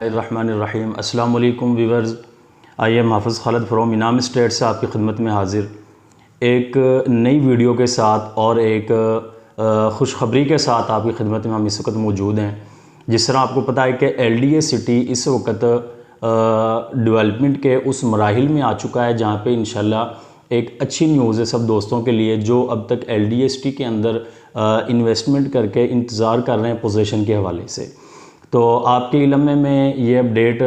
रहमानिर्रहीम। अस्सलाम वालेकुम viewers, I am हाफिज़ खालिद फ्रॉम इनाम स्टेट से आपकी खिदमत में हाज़िर एक नई वीडियो के साथ और एक खुशखबरी के साथ आपकी खिदमत में हम इस वक्त मौजूद हैं। जिस तरह आपको पता है कि LDA सिटी इस वक्त डेवलपमेंट के उस मराहिल में आ चुका है जहाँ पे इंशाल्लाह एक अच्छी न्यूज़ है सब दोस्तों के लिए जो अब तक LDA सिटी के अंदर इन्वेस्टमेंट करके इंतज़ार कर रहे हैं पोजीशन के हवाले से। तो आपके इल्म में मैं ये अपडेट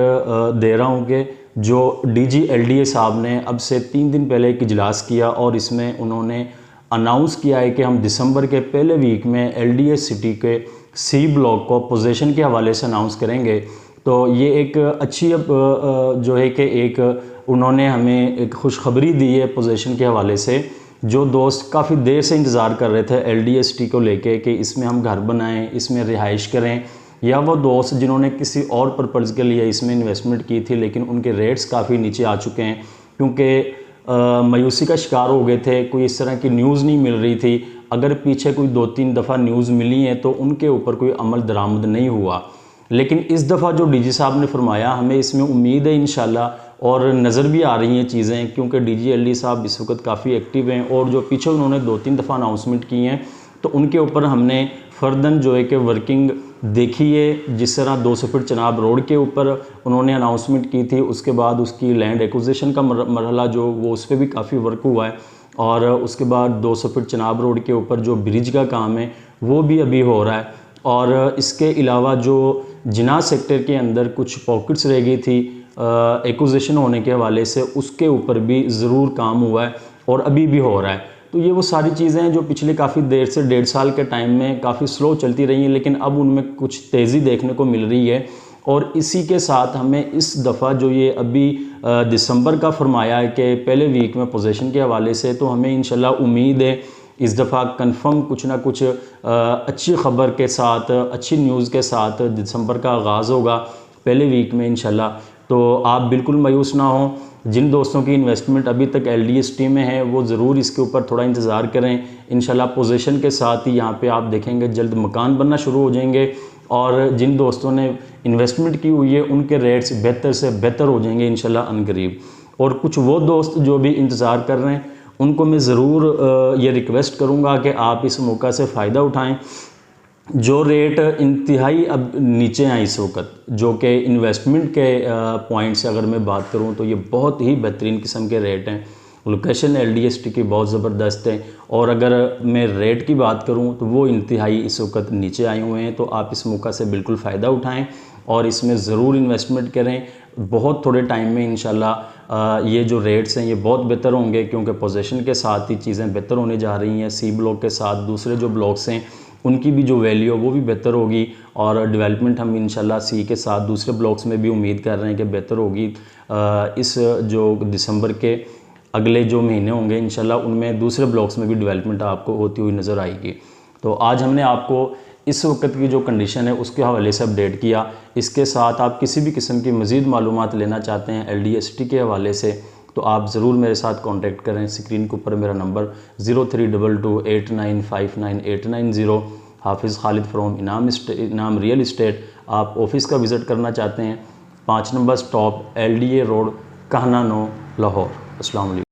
दे रहा हूँ कि जो DG LDA साहब ने अब से 3 दिन पहले एक इजलास किया और इसमें उन्होंने अनाउंस किया है कि हम दिसंबर के पहले वीक में LDA सिटी के C ब्लॉक को पोजीशन के हवाले से अनाउंस करेंगे। तो ये एक अच्छी जो है कि एक उन्होंने हमें एक खुशखबरी दी है पोजीशन के हवाले से। जो दोस्त काफ़ी देर से इंतज़ार कर रहे थे LDA सिटी को लेके कि इसमें हम घर बनाएं, इसमें रिहाइश करें, या वो दोस्त जिन्होंने किसी और पर्पज़ के लिए इसमें इन्वेस्टमेंट की थी लेकिन उनके रेट्स काफ़ी नीचे आ चुके हैं क्योंकि मायूसी का शिकार हो गए थे। कोई इस तरह की न्यूज़ नहीं मिल रही थी। अगर पीछे कोई 2-3 दफ़ा न्यूज़ मिली है तो उनके ऊपर कोई अमल दरामद नहीं हुआ। लेकिन इस दफ़ा जो DG साहब ने फरमाया, हमें इसमें उम्मीद है इंशाल्लाह, और नज़र भी आ रही हैं चीज़ें क्योंकि DG LDA साहब इस वक्त काफ़ी एक्टिव हैं और जो पीछे उन्होंने 2-3 दफ़ा अनाउंसमेंट की हैं तो उनके ऊपर हमने फ़र्दन जो है कि वर्किंग देखी है। जिस तरह 200 फीट चनाब रोड के ऊपर उन्होंने अनाउंसमेंट की थी, उसके बाद उसकी लैंड एक्विजिशन का मरहला जो वो उस पर भी काफ़ी वर्क हुआ है, और उसके बाद 200 फीट चनाब रोड के ऊपर जो ब्रिज का काम है वो भी अभी हो रहा है। और इसके अलावा जो जिना सेक्टर के अंदर कुछ पॉकेट्स रह गई थी एक्विजिशन होने के हवाले से, उसके ऊपर भी ज़रूर काम हुआ है और अभी भी हो रहा है। तो ये वो सारी चीज़ें हैं जो पिछले काफ़ी देर से 1.5 साल के टाइम में काफ़ी स्लो चलती रही हैं, लेकिन अब उनमें कुछ तेज़ी देखने को मिल रही है। और इसी के साथ हमें इस दफ़ा जो ये अभी दिसंबर का फरमाया है कि पहले वीक में पोजीशन के हवाले से, तो हमें इंशाल्लाह उम्मीद है इस दफ़ा कंफर्म कुछ ना कुछ अच्छी ख़बर के साथ, अच्छी न्यूज़ के साथ दिसंबर का आगाज़ होगा पहले वीक में इंशाल्लाह। तो आप बिल्कुल मायूस ना हों। जिन दोस्तों की इन्वेस्टमेंट अभी तक LDA सिटी में है वो ज़रूर इसके ऊपर थोड़ा इंतज़ार करें। इंशाल्लाह पोजीशन के साथ ही यहाँ पे आप देखेंगे जल्द मकान बनना शुरू हो जाएंगे, और जिन दोस्तों ने इन्वेस्टमेंट की हुई है उनके रेट्स बेहतर से बेहतर हो जाएंगे इंशाल्लाह अनकरीब। और कुछ वो दोस्त जो भी इंतज़ार कर रहे हैं उनको मैं ज़रूर ये रिक्वेस्ट करूँगा कि आप इस मौका से फ़ायदा उठाएँ। जो रेट इंतहाई अब नीचे हैं इस वक्त, जो कि इन्वेस्टमेंट के पॉइंट से अगर मैं बात करूं तो ये बहुत ही बेहतरीन किस्म के रेट हैं। लोकेशन LDA सिटी की बहुत ज़बरदस्त है, और अगर मैं रेट की बात करूं तो वो इंतहाई इस वक्त नीचे आए हुए हैं। तो आप इस मौका से बिल्कुल फ़ायदा उठाएं और इसमें ज़रूर इन्वेस्टमेंट करें। बहुत थोड़े टाइम में इंशाल्लाह ये जो रेट्स हैं ये बहुत बेहतर होंगे क्योंकि पोजीशन के साथ ही चीज़ें बेहतर होने जा रही हैं। C ब्लॉक के साथ दूसरे जो ब्लॉक्स हैं उनकी भी जो वैल्यू है वो भी बेहतर होगी, और डेवलपमेंट हम इंशाल्लाह C के साथ दूसरे ब्लॉक्स में भी उम्मीद कर रहे हैं कि बेहतर होगी। इस जो दिसंबर के अगले जो महीने होंगे इंशाल्लाह उनमें दूसरे ब्लॉक्स में भी डेवलपमेंट आपको होती हुई नज़र आएगी। तो आज हमने आपको इस वक्त की जो कंडीशन है उसके हवाले से अपडेट किया। इसके साथ आप किसी भी किस्म की मज़ीद मालूमात लेना चाहते हैं LDA सिटी के हवाले से तो आप ज़रूर मेरे साथ कांटेक्ट करें। स्क्रीन के ऊपर मेरा नंबर 032289598990। हाफिज़ खालिद फ्रॉम इनाम रियल इस्टेट। आप ऑफिस का विज़िट करना चाहते हैं 5 नंबर स्टॉप LDA रोड, कहना 9, लाहौर। अस्सलाम वालेकुम।